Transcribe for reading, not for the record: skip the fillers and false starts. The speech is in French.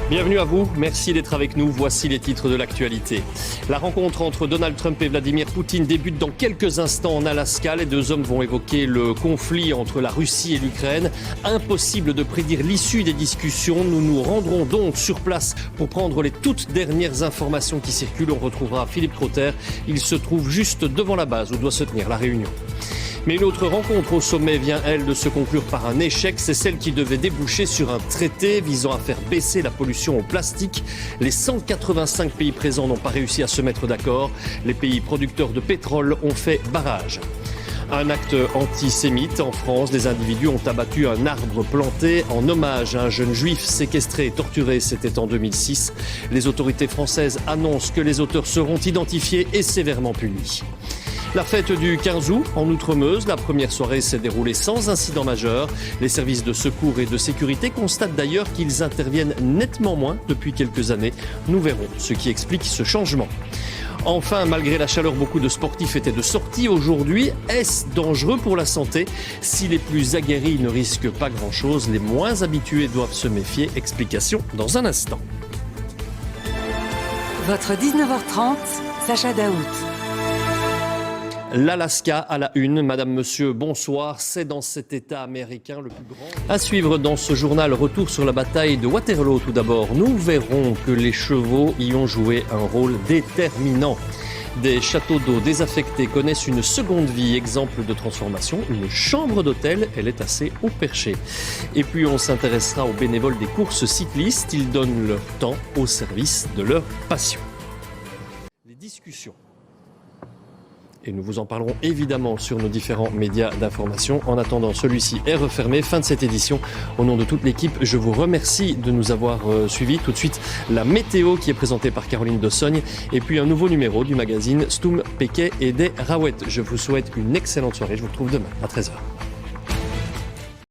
Bienvenue à vous, merci d'être avec nous. Voici les titres de l'actualité. La rencontre entre Donald Trump et Vladimir Poutine débute dans quelques instants en Alaska. Les deux hommes vont évoquer le conflit entre la Russie et l'Ukraine. Impossible de prédire l'issue des discussions. Nous nous rendrons donc sur place pour prendre les toutes dernières informations qui circulent. On retrouvera Philippe Trotter. Il se trouve juste devant la base où doit se tenir la réunion. Mais une autre rencontre au sommet vient, elle, de se conclure par un échec. C'est celle qui devait déboucher sur un traité visant à faire baisser la pollution au plastique. Les 185 pays présents n'ont pas réussi à se mettre d'accord. Les pays producteurs de pétrole ont fait barrage. Un acte antisémite en France. Des individus ont abattu un arbre planté en hommage à un jeune juif séquestré et torturé. C'était en 2006. Les autorités françaises annoncent que les auteurs seront identifiés et sévèrement punis. La fête du 15 août en Outremeuse, la première soirée s'est déroulée sans incident majeur. Les services de secours et de sécurité constatent d'ailleurs qu'ils interviennent nettement moins depuis quelques années. Nous verrons ce qui explique ce changement. Enfin, malgré la chaleur, beaucoup de sportifs étaient de sortie aujourd'hui. Est-ce dangereux pour la santé? Si les plus aguerris ne risquent pas grand-chose, les moins habitués doivent se méfier. Explication dans un instant. Votre 19h30, Sacha Daout. L'Alaska à la une. Madame, monsieur, bonsoir. C'est dans cet État américain le plus grand. À suivre dans ce journal, retour sur la bataille de Waterloo tout d'abord. Nous verrons que les chevaux y ont joué un rôle déterminant. Des châteaux d'eau désaffectés connaissent une seconde vie, exemple de transformation. Une chambre d'hôtel, elle est assez haut perché. Et puis on s'intéressera aux bénévoles des courses cyclistes. Ils donnent leur temps au service de leur passion. Les discussions. Et nous vous en parlerons évidemment sur nos différents médias d'information. En attendant, celui-ci est refermé. Fin de cette édition. Au nom de toute l'équipe, je vous remercie de nous avoir suivis. Tout de suite, la météo qui est présentée par Caroline Dossogne. Et puis un nouveau numéro du magazine Stoum, Péquet et des Raouettes. Je vous souhaite une excellente soirée. Je vous retrouve demain à 13h.